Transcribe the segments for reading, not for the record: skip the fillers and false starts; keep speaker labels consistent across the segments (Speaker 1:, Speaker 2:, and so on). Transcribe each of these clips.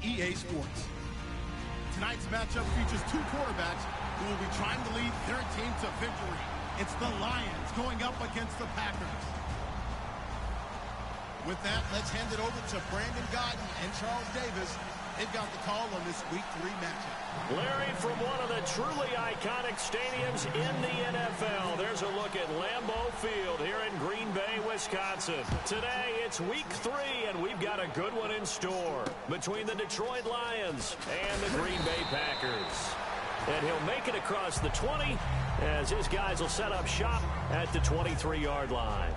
Speaker 1: EA Sports. Tonight's matchup features two quarterbacks who will be trying to lead their team to victory. It's the Lions going up against the Packers. With that, let's hand it over to Brandon Godden and Charles Davis. They've got the call on this Week 3 matchup.
Speaker 2: Larry, from one of the truly iconic stadiums in the NFL, there's a look at Lambeau Field here in Green Bay, Wisconsin. Today, it's Week 3, and we've got a good one in store between the Detroit Lions and the Green Bay Packers. And he'll make it across the 20 as his guys will set up shop at the 23-yard line.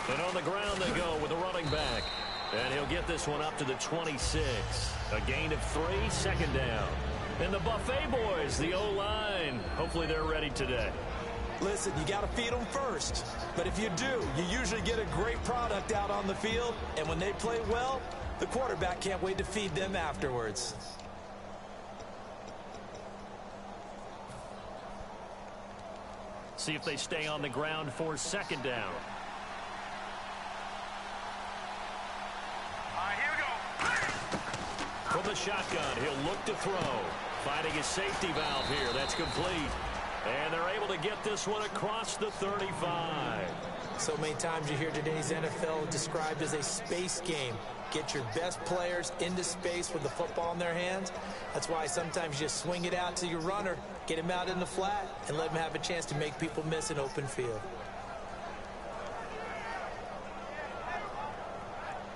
Speaker 2: And on the ground they go with a running back. And he'll get this one up to the 26. A gain of 3, second down. And the Buffet boys, the O-line, hopefully they're ready today.
Speaker 3: Listen, you got to feed them first. But if you do, you usually get a great product out on the field. And when they play well, the quarterback can't wait to feed them afterwards.
Speaker 2: See if they stay on the ground for second down. From the shotgun, he'll look to throw. Finding his safety valve here. That's complete. And they're able to get this one across the 35.
Speaker 3: So many times you hear today's NFL described as a space game. Get your best players into space with the football in their hands. That's why sometimes you just swing it out to your runner, get him out in the flat, and let him have a chance to make people miss an open field.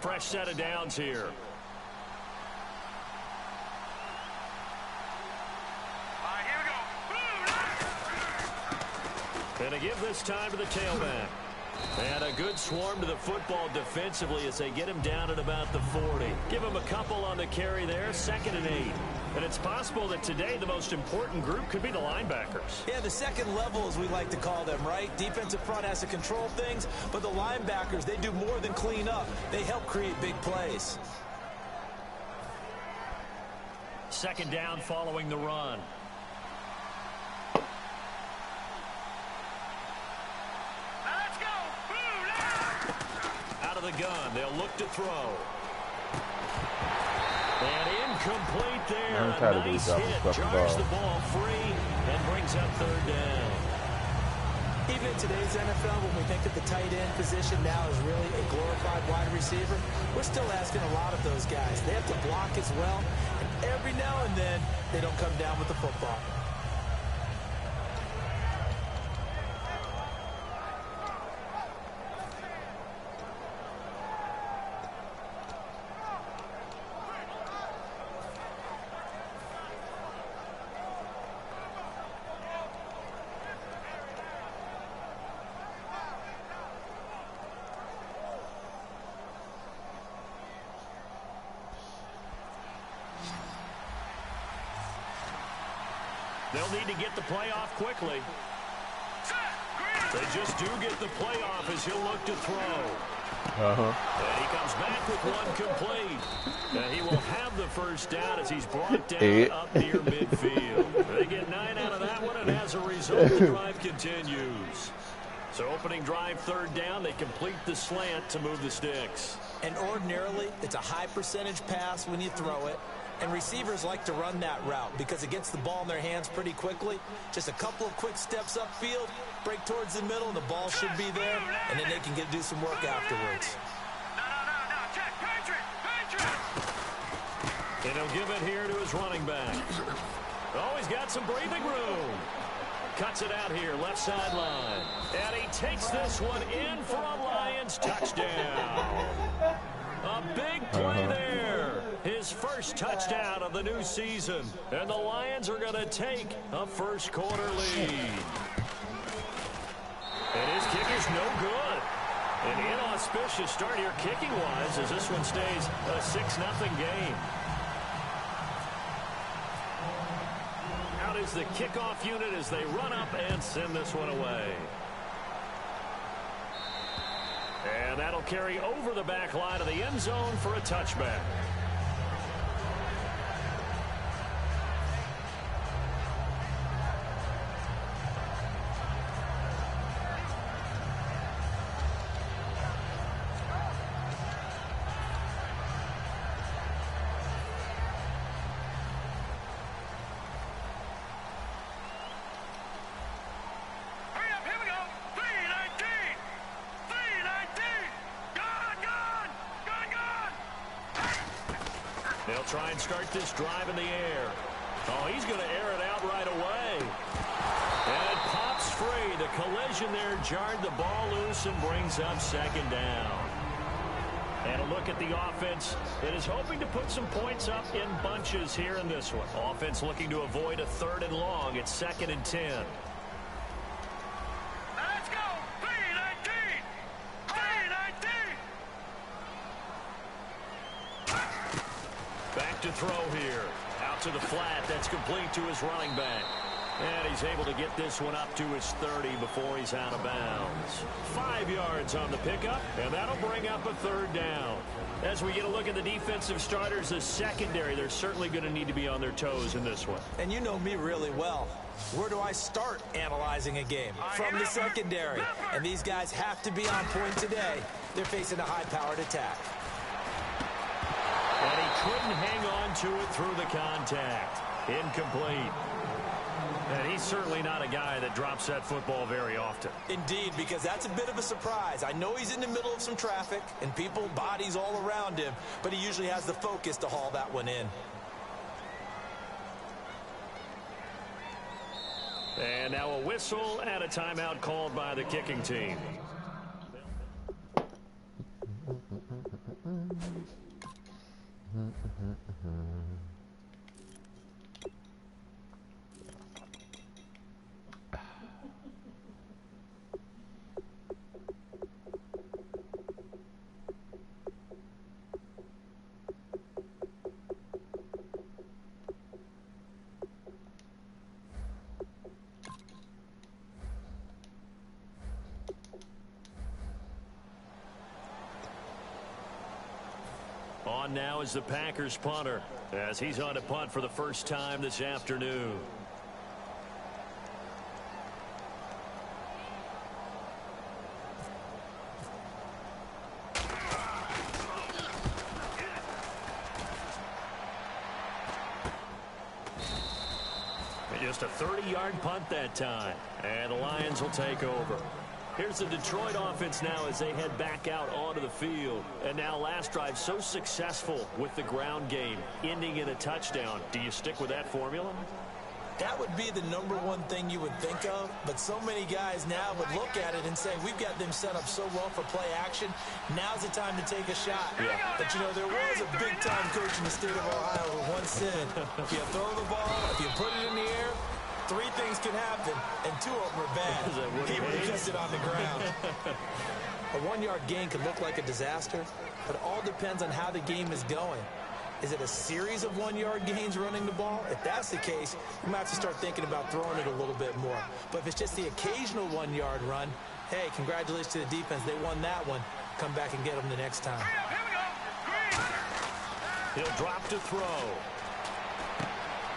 Speaker 2: Fresh set of downs here. And a give this time to the tailback. And a good swarm to the football defensively as they get him down at about the 40. Give him a couple on the carry there, 2nd and 8. And it's possible that today the most important group could be the linebackers.
Speaker 3: Yeah, the second level, as we like to call them, right? Defensive front has to control things, but the linebackers, they do more than clean up. They help create big plays.
Speaker 2: Second down following the run. The gun. They'll look to throw. And incomplete there. A nice hit. Jars the ball free and brings up 3rd down.
Speaker 3: Even in today's NFL, when we think that the tight end position now is really a glorified wide receiver, we're still asking a lot of those guys. They have to block as well. And every now and then, they don't come down with the football.
Speaker 2: They'll need to get the play off quickly. They just do get the play off as he'll look to throw. And he comes back with one complete. And he will have the first down as he's brought down up near midfield. They get 9 out of that one, and as a result, the drive continues. So opening drive, 3rd down, they complete the slant to move the sticks.
Speaker 3: And ordinarily, it's a high percentage pass when you throw it. And receivers like to run that route because it gets the ball in their hands pretty quickly. Just a couple of quick steps upfield, break towards the middle, and the ball should be there. And then they can do some work afterwards.
Speaker 2: And he'll give it here to his running back. Oh, he's got some breathing room. Cuts it out here, left sideline. And he takes this one in for a Lions touchdown. A big play there. His first touchdown of the new season. And the Lions are going to take a first-quarter lead. And his kicker's no good. An inauspicious start here kicking-wise as this one stays a 6-0 game. is the kickoff unit as they run up and send this one away. And that'll carry over the back line of the end zone for a touchback. They'll try and start this drive in the air. Oh, he's going to air it out right away. And it pops free. The collision there jarred the ball loose and brings up second down. And a look at the offense. It is hoping to put some points up in bunches here in this one. Offense looking to avoid a 3rd and long. It's 2nd and 10.
Speaker 4: Let's go! 3-19! 3-19!
Speaker 2: Back to throw here. Out to the flat. That's complete to his running back. And he's able to get this one up to his 30 before he's out of bounds. 5 yards on the pickup, and that'll bring up a 3rd down. As we get a look at the defensive starters, the secondary, they're certainly going to need to be on their toes in this one.
Speaker 3: And you know me really well. Where do I start analyzing a game? From the secondary. And these guys have to be on point today. They're facing a high-powered attack.
Speaker 2: And he couldn't hang on to it through the contact. Incomplete. And he's certainly not a guy that drops that football very often.
Speaker 3: Indeed, because that's a bit of a surprise. I know he's in the middle of some traffic and people, bodies all around him, but he usually has the focus to haul that one in.
Speaker 2: And now a whistle and a timeout called by the kicking team. On now is the Packers punter as he's on to punt for the first time this afternoon. Just a 30-yard punt that time. And the Lions will take over. Here's the Detroit offense now as they head back out onto the field. And now last drive so successful with the ground game, ending in a touchdown. Do you stick with that formula?
Speaker 3: That would be the #1 thing you would think of, but so many guys now would look at it and say, we've got them set up so well for play action, now's the time to take a shot. Yeah. But, you know, there was a big-time coach in the state of Ohio who once said, if you throw the ball, if you put it in the air, 3 things can happen, and 2 of them are bad. He would have kept it on the ground. A 1-yard gain could look like a disaster, but it all depends on how the game is going. Is it a series of 1-yard gains running the ball? If that's the case, you might have to start thinking about throwing it a little bit more. But if it's just the occasional 1-yard run, hey, congratulations to the defense. They won that one. Come back and get them the next time.
Speaker 2: He'll drop to throw.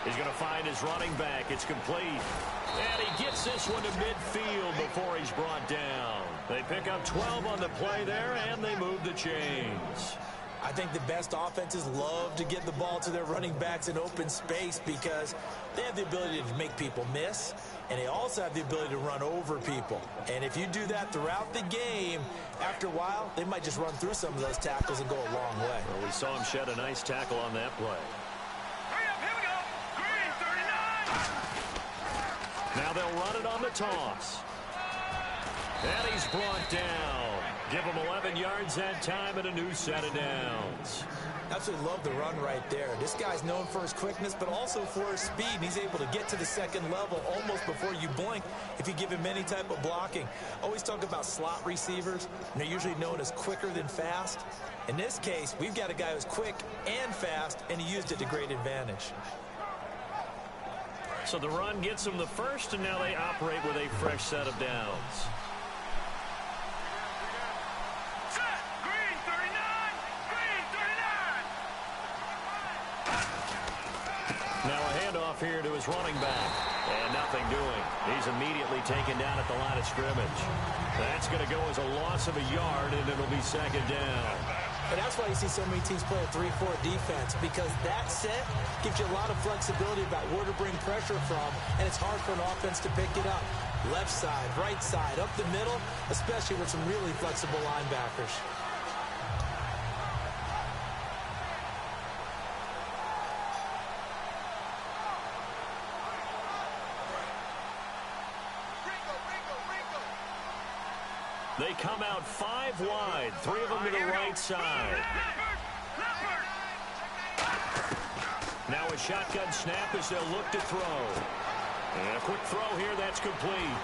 Speaker 2: He's going to find his running back. It's complete. And he gets this one to midfield before he's brought down. They pick up 12 on the play there, and they move the chains.
Speaker 3: I think the best offenses love to get the ball to their running backs in open space because they have the ability to make people miss, and they also have the ability to run over people. And if you do that throughout the game, after a while, they might just run through some of those tackles and go a long way.
Speaker 2: Well, we saw him shed a nice tackle on that play. Now they'll run it on the toss. And he's brought down. Give him 11 yards that time and a new set of downs.
Speaker 3: Absolutely love the run right there. This guy's known for his quickness, but also for his speed. And he's able to get to the second level almost before you blink if you give him any type of blocking. Always talk about slot receivers, and they're usually known as quicker than fast. In this case, we've got a guy who's quick and fast, and he used it to great advantage.
Speaker 2: So the run gets them the first, and now they operate with a fresh set of downs.
Speaker 4: Set. Green 39. Green 39.
Speaker 2: Now a handoff here to his running back. And nothing doing. He's immediately taken down at the line of scrimmage. That's going to go as a loss of a yard, and it'll be second down.
Speaker 3: And that's why you see so many teams play a 3-4 defense, because that set gives you a lot of flexibility about where to bring pressure from, and it's hard for an offense to pick it up. Left side, right side, up the middle, especially with some really flexible linebackers.
Speaker 2: They come out 5 wide, 3 of them to the right side. Now a shotgun snap as they'll look to throw. And a quick throw here, that's complete.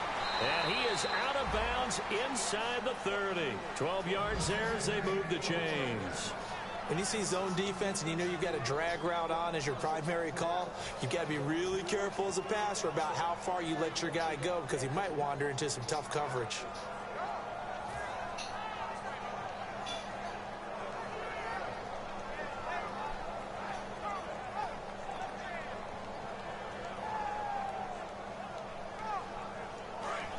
Speaker 2: And he is out of bounds inside the 30. 12 yards there as they move the chains.
Speaker 3: When you see zone defense and you know you've got a drag route on as your primary call, you've got to be really careful as a passer about how far you let your guy go, because he might wander into some tough coverage.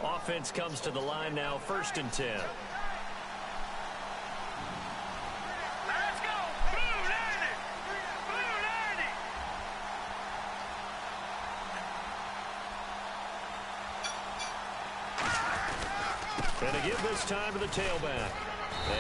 Speaker 2: Offense comes to the line now, 1st and 10.
Speaker 4: Let's go. Blue 90. Blue 90.
Speaker 2: And to give this time to the tailback.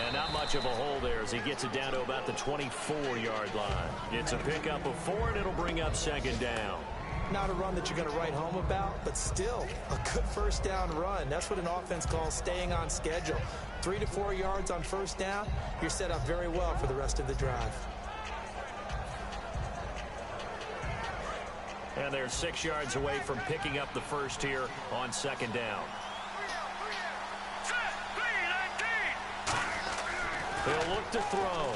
Speaker 2: And not much of a hole there as he gets it down to about the 24-yard line. Gets a pickup of 4, and it'll bring up second down.
Speaker 3: Not a run that you're going to write home about, but still a good first down run. That's what an offense calls staying on schedule. 3 to 4 yards on first down, you're set up very well for the rest of the drive.
Speaker 2: And they're 6 yards away from picking up the first here on second down.
Speaker 4: Set. Green 19.
Speaker 2: He'll look to throw.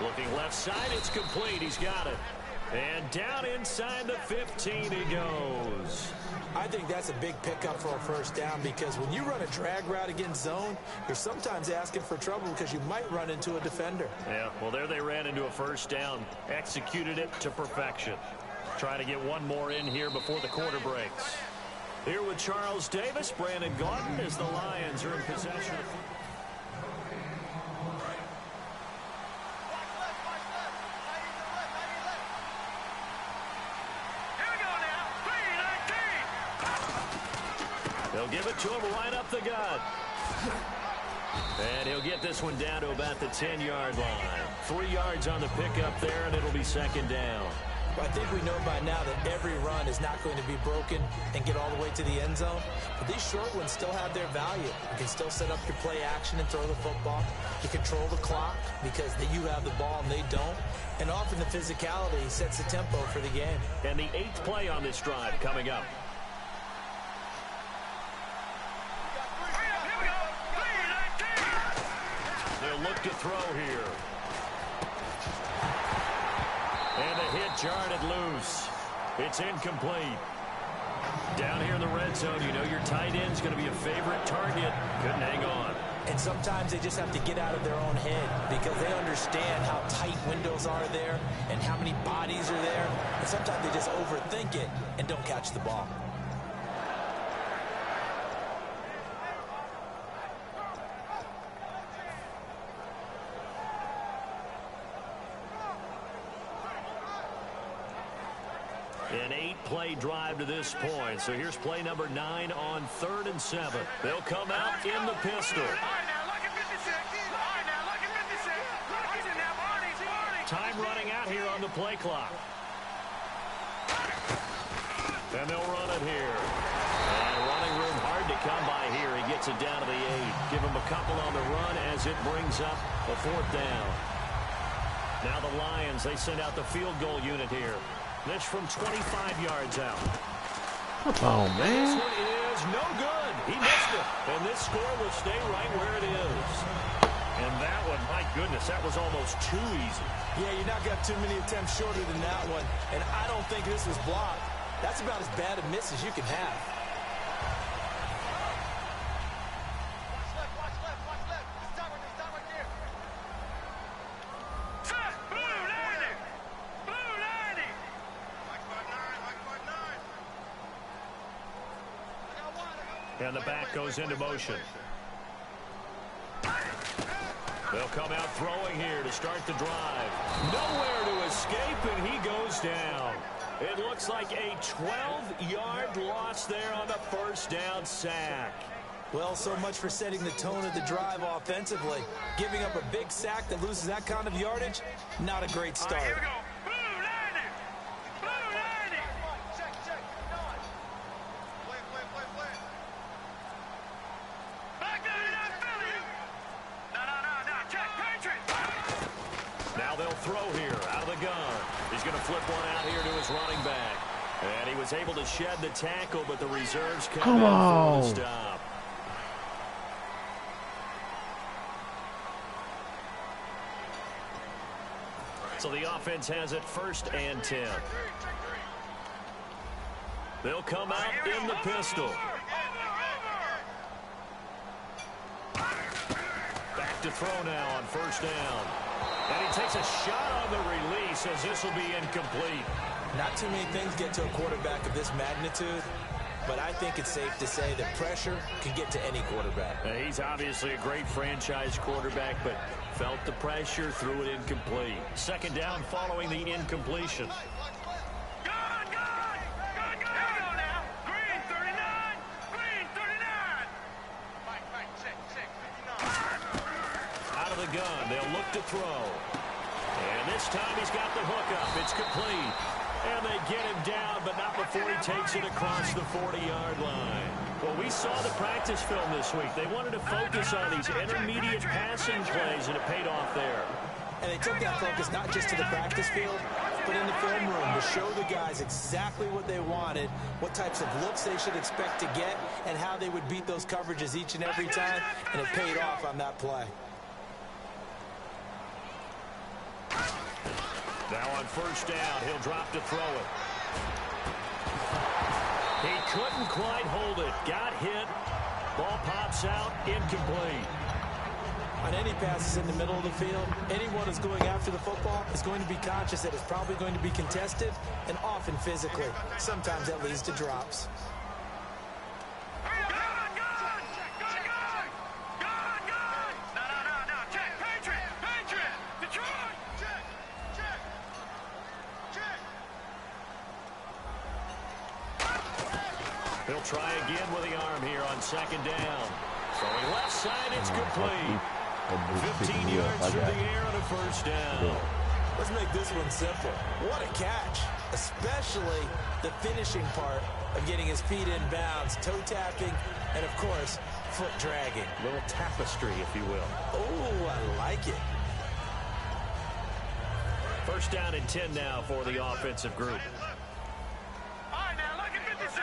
Speaker 2: Looking left side, it's complete. He's got it. And down inside the 15 he goes.
Speaker 3: I think that's a big pickup for a first down, because when you run a drag route against zone, you're sometimes asking for trouble because you might run into a defender.
Speaker 2: Yeah, well, there they ran into a first down. Executed it to perfection. Trying to get one more in here before the quarter breaks. Here with Charles Davis, Brandon Gaudin, as the Lions are in possession. They'll give it to him right up the gut. And he'll get this one down to about the 10-yard line. 3 yards on the pickup there, and it'll be second down.
Speaker 3: Well, I think we know by now that every run is not going to be broken and get all the way to the end zone. But these short ones still have their value. You can still set up your play action and throw the football. You control the clock because you have the ball and they don't. And often the physicality sets the tempo for the game.
Speaker 2: And the 8th play on this drive coming up. They'll look to throw here. And the hit jarred it loose. It's incomplete. Down here in the red zone, you know your tight end's going to be a favorite target. Couldn't hang on.
Speaker 3: And sometimes they just have to get out of their own head because they understand how tight windows are there and how many bodies are there. And sometimes they just overthink it and don't catch the ball.
Speaker 2: An 8-play drive to this point. So here's play number 9 on 3rd and 7. They'll come out in the pistol. Time running out here on the play clock. And they'll run it here. And running room hard to come by here. He gets it down to the 8. Give him a couple on the run as it brings up a 4th down. Now the Lions, they send out the field goal unit here. This from 25 yards out.
Speaker 5: Oh, man.
Speaker 2: This one is no good. He missed it. And this score will stay right where it is. And that one, my goodness, that was almost too easy.
Speaker 3: Yeah, you're not going to have too many attempts shorter than that one. And I don't think this was blocked. That's about as bad a miss as you can have.
Speaker 4: Watch left. Stop right there. Set, blue 90. Blue 90. Mike 5'9".
Speaker 2: And the back goes into motion. They'll come out throwing here to start the drive. Nowhere to escape, and he goes down. It looks like a 12-yard loss there on the first down sack.
Speaker 3: Well, so much for setting the tone of the drive offensively. Giving up a big sack that loses that kind of yardage, not a great start.
Speaker 4: Here we go. Blue 90. Blue 90. Check. Play. Back to Philly. No. Check. Patriot.
Speaker 2: Now they'll throw here out of the gun. He's going to flip one out here to his running back. And he was able to shed the tackle, but the reserves come in for the stop. So the offense has it 1st and 10. They'll come out in the pistol. Back to throw now on 1st down. And he takes a shot on the release as this will be incomplete.
Speaker 3: Not too many things get to a quarterback of this magnitude, but I think it's safe to say that pressure can get to any quarterback.
Speaker 2: He's obviously a great franchise quarterback, but felt the pressure, threw it incomplete. 2nd down following the incompletion.
Speaker 4: Good. Here we go now. Green 39. Green 39. Mike, check. 59.
Speaker 2: Out of the gun, they'll look to throw. And this time he's got the hook up. It's complete. And they get him down, but not before he takes it across the 40-yard line. Well, we saw the practice film this week. They wanted to focus on these intermediate passing plays, and it paid off there.
Speaker 3: And they took that focus not just to the practice field, but in the film room to show the guys exactly what they wanted, what types of looks they should expect to get, and how they would beat those coverages each and every time, and it paid off on that play.
Speaker 2: Now on 1st down, he'll drop to throw it. He couldn't quite hold it. Got hit. Ball pops out. Incomplete.
Speaker 3: On any passes in the middle of the field, anyone who's going after the football is going to be conscious that it's probably going to be contested and often physically. Sometimes that leads to drops.
Speaker 4: No. Check. Patriot. Detroit. Check.
Speaker 2: He'll try again with the arm here on 2nd down. Throwing left side, it's complete. 15 yards through the air on a 1st down.
Speaker 3: Let's make this one simple. What a catch, especially the finishing part of getting his feet in bounds, toe tapping, and of course, foot dragging.
Speaker 2: A little tapestry, if you will.
Speaker 3: Oh, I like it.
Speaker 2: 1st down and 10 now for the offensive group.
Speaker 4: All right, now look at 56. No.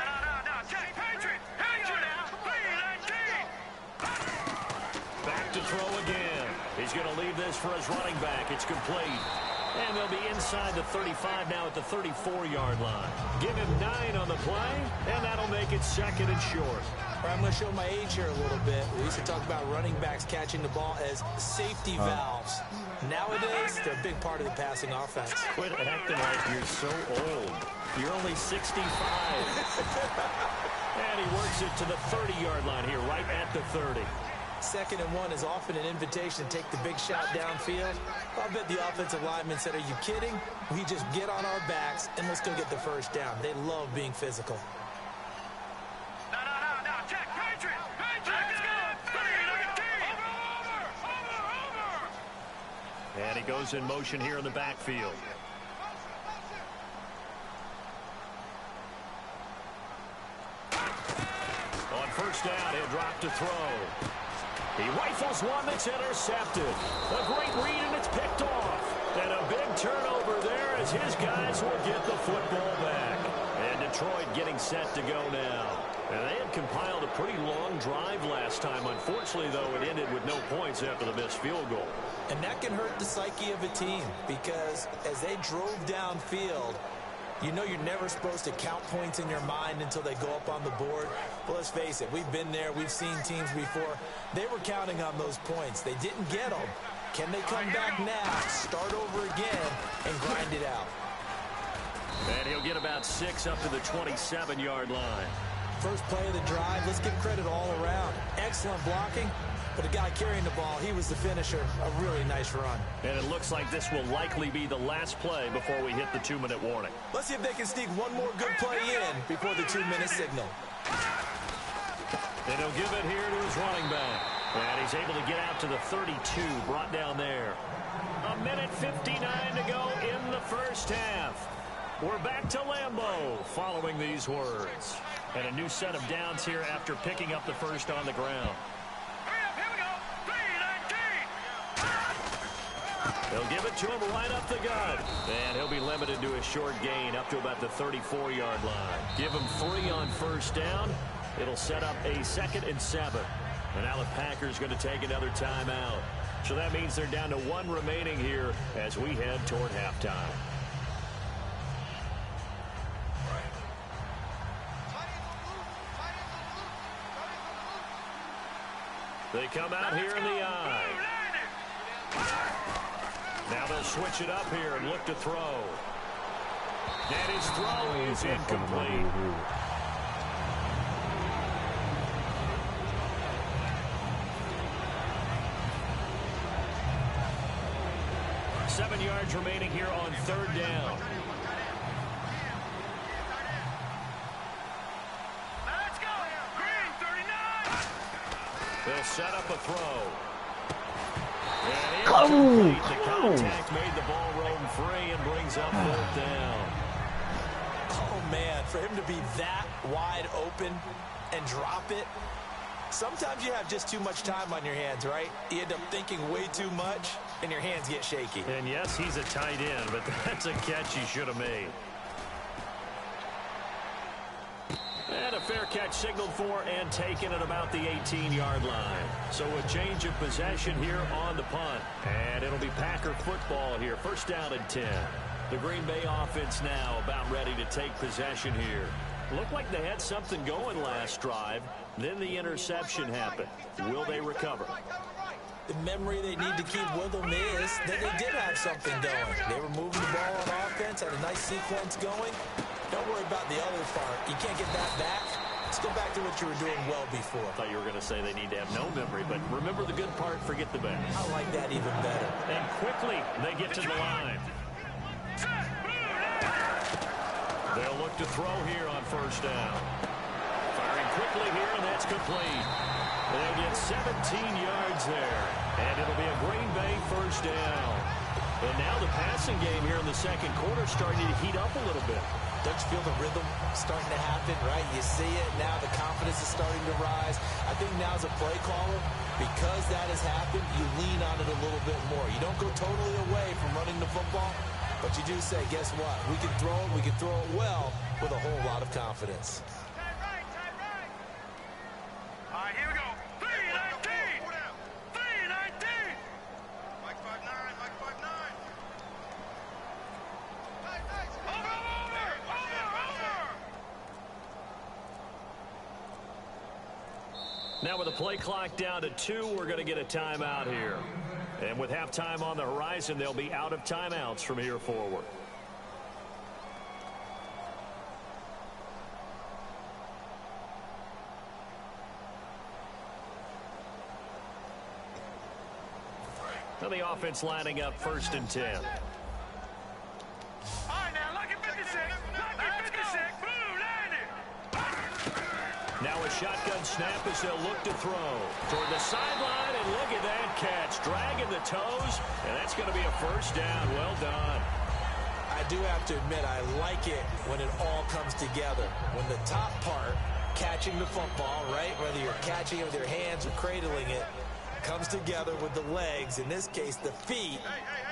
Speaker 4: Check. Patriot. Here you go now. 3-19.
Speaker 2: Back to throw again. He's going to leave this for his running back. It's complete. And they'll be inside the 35 now at the 34-yard line. Give him 9 on the play, and that'll make it 2nd and short.
Speaker 3: I'm going to show my age here a little bit. We used to talk about running backs catching the ball as safety valves. Nowadays, they're a big part of the passing offense.
Speaker 2: Quit acting like you're so old. You're only 65. And he works it to the 30-yard line here, right at the 30.
Speaker 3: 2nd and 1 is often an invitation to take the big shot downfield. I'll bet the offensive lineman said, are you kidding? We just get on our backs and let's go get the 1st down. They love being physical.
Speaker 4: No. Check. Patriot. Let's go. 3-19. Over.
Speaker 2: And he goes in motion here in the backfield. On 1st down, he'll drop to throw. He rifles one that's intercepted. A great read, and it's picked off. And a big turnover there as his guys will get the football back. And Detroit getting set to go now. And they had compiled a pretty long drive last time. Unfortunately, though, it ended with no points after the missed field goal.
Speaker 3: And that can hurt the psyche of a team because as they drove downfield, you know you're never supposed to count points in your mind until they go up on the board. But let's face it, we've been there. We've seen teams before. They were counting on those points. They didn't get them. Can they come back now, start over again, and grind it out?
Speaker 2: And he'll get about 6 up to the 27-yard line.
Speaker 3: First play of the drive, let's give credit all around. Excellent blocking, but the guy carrying the ball, he was the finisher. A really nice run. And
Speaker 2: it looks like this will likely be the last play before we hit the 2-minute warning.
Speaker 3: Let's see if they can sneak one more good play in before the 2-minute signal.
Speaker 2: And he'll give it here to his running back. And he's able to get out to the 32, brought down there. 1:59 to go in the first half. We're back to Lambeau following these words. And a new set of downs here after picking up the first on the ground.
Speaker 4: Here we go. 3-19.
Speaker 2: They'll give it to him right up the gut. And he'll be limited to a short gain up to about the 34-yard line. Give him 3 on first down. It'll set up a 2nd and 7. And now the Packers going to take another timeout. So that means they're down to 1 remaining here as we head toward halftime. They come out here in the eye. Now they'll switch it up here and look to throw. And his throw is incomplete. 7 yards remaining here on 3rd down.
Speaker 4: Let's go. Green, 39.
Speaker 2: They'll set up a throw. And the contact made the ball roam free and brings up 4th down.
Speaker 3: Oh, man, for him to be that wide open and drop it. Sometimes you have just too much time on your hands, right? You end up thinking way too much, and your hands get shaky.
Speaker 2: And yes, he's a tight end, but that's a catch he should have made. And a fair catch signaled for and taken at about the 18-yard line. So a change of possession here on the punt. And it'll be Packer football here. 1st down and 10. The Green Bay offense now about ready to take possession here. Looked like they had something going last drive. Then the interception happened. Will they recover?
Speaker 3: The memory they need to keep with them is that they did have something going. They were moving the ball on offense, had a nice sequence going. Don't worry about the other part. You can't get that back. Let's go back to what you were doing well before.
Speaker 2: I thought you were going to say they need to have no memory, but remember the good part, forget the bad.
Speaker 3: I like that even better.
Speaker 2: And quickly, they get to the line. They'll look to throw here on 1st down. Firing quickly here, and that's complete. They'll get 17 yards there. And it'll be a Green Bay 1st down. And now the passing game here in the 2nd quarter starting to heat up a little bit.
Speaker 3: Don't you feel the rhythm starting to happen, right? You see it now, the confidence is starting to rise. I think now as a play caller, because that has happened, you lean on it a little bit more. You don't go totally away from running the football, but you do say, guess what? We can throw it well with a whole lot of confidence.
Speaker 4: All right, here we go. 3-19. 3-19. Mike 5-9. Mike 5-9.
Speaker 2: Now with the play clock down to 2, we're going to get a timeout here. And with halftime on the horizon, they'll be out of timeouts from here forward. Now the offense lining up 1st and 10.
Speaker 4: All right, now, lucky 56. Lucky 56. Blue 90.
Speaker 2: Now a shotgun snap as they'll look to throw. Toward the sideline, and look at that catch. Dragging the toes, and that's going to be a 1st down. Well done.
Speaker 3: I do have to admit, I like it when it all comes together. When the top part, catching the football, right? Whether you're catching it with your hands or cradling it, comes together with the legs, in this case the feet,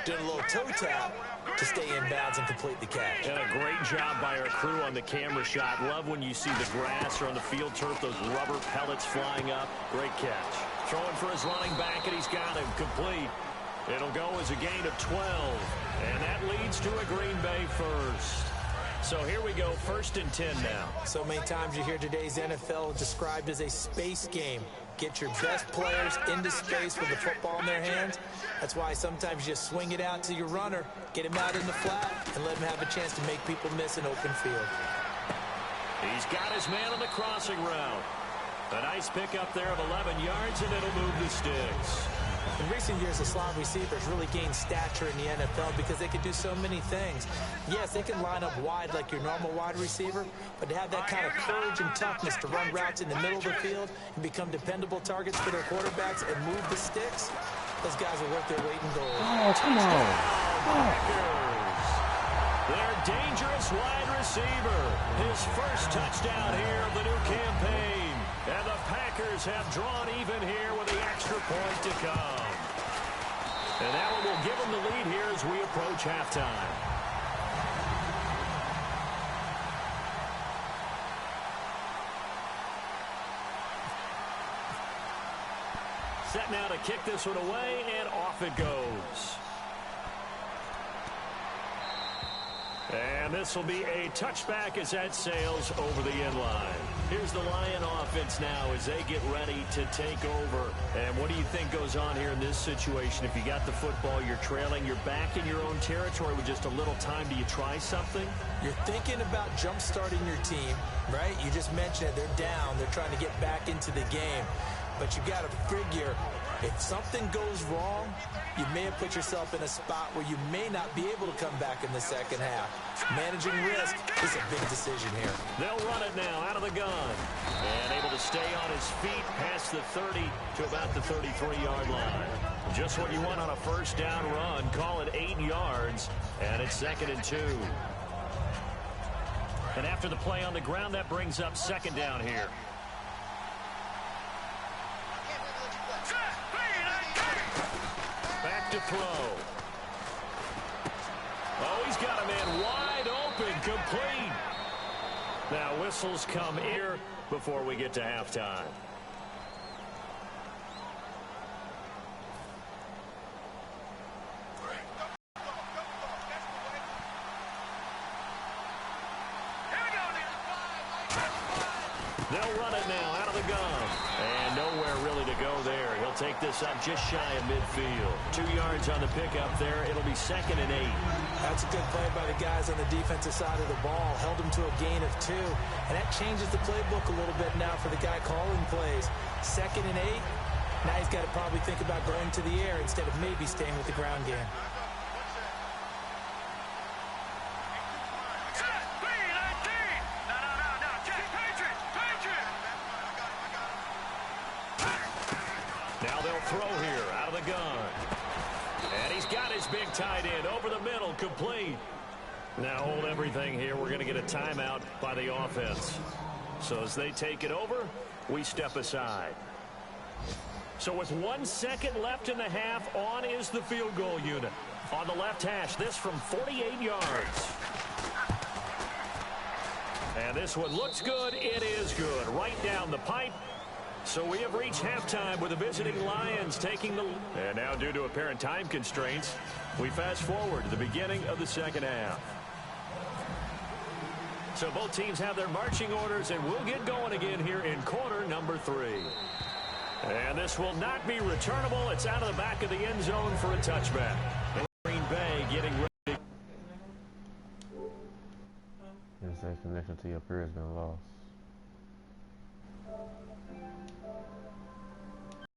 Speaker 3: doing a little toe tap to stay in bounds and complete the catch.
Speaker 2: And a great job by our crew on the camera shot. Love when you see the grass or on the field turf, those rubber pellets flying up. Great catch. Throwing for his running back, and he's got him complete. It'll go as a gain of 12, and that leads to a Green Bay first. So here we go, 1st and 10 now.
Speaker 3: So many times you hear today's NFL described as a space game. Get your best players into space with the football in their hands. That's why sometimes you just swing it out to your runner, get him out in the flat, and let him have a chance to make people miss an open field.
Speaker 2: He's got his man on the crossing route. A nice pickup there of 11 yards, and it'll move the sticks.
Speaker 3: In recent years, the slot receivers really gained stature in the NFL because they can do so many things. Yes, they can line up wide like your normal wide receiver, but to have that kind of courage and toughness to run routes in the middle of the field and become dependable targets for their quarterbacks and move the sticks, those guys are worth their weight in gold.
Speaker 5: Oh, come on.
Speaker 2: Packers. Their dangerous wide receiver. His first touchdown here of the new campaign. And the Packers have drawn even here with the extra point to come. And that one will give them the lead here as we approach halftime. Set now to kick this one away, and off it goes. And this will be a touchback as that sails over the end line. Here's the Lion offense now as they get ready to take over. And what do you think goes on here in this situation? If you got the football, you're trailing, you're back in your own territory with just a little time. Do you try something?
Speaker 3: You're thinking about jump-starting your team, right? You just mentioned it. They're down. They're trying to get back into the game. But you got to figure, if something goes wrong, you may have put yourself in a spot where you may not be able to come back in the second half. Managing risk is a big decision here.
Speaker 2: They'll run it now out of the gun. And able to stay on his feet past the 30 to about the 33-yard line. Just what you want on a first down run. Call it 8 yards. And it's 2nd and 2. And after the play on the ground, that brings up 2nd down here. Back to throw. Oh, he's got a man wide open, complete. Now whistles come here before we get to halftime. They'll run it now out of the gun. And nowhere really to go there. He'll take this up just shy of midfield. 2 yards on the pickup there. It'll be 2nd and 8.
Speaker 3: That's a good play by the guys on the defensive side of the ball. Held him to a gain of 2. And that changes the playbook a little bit now for the guy calling plays. 2nd and 8. Now he's got to probably think about going to the air instead of maybe staying with the ground game.
Speaker 2: Throw here out of the gun. And he's got his big tight end over the middle, complete. Now hold everything here. We're going to get a timeout by the offense. So as they take it over, we step aside. So with 1 second left in the half, on is the field goal unit. On the left hash, this from 48 yards. And this one looks good. It is good. Right down the pipe. So we have reached halftime with the visiting Lions taking the... And now due to apparent time constraints, we fast forward to the beginning of the second half. So both teams have their marching orders, and we'll get going again here in quarter number 3. And this will not be returnable. It's out of the back of the end zone for a touchback. Green Bay getting ready.
Speaker 5: Your connection to your peer has been lost.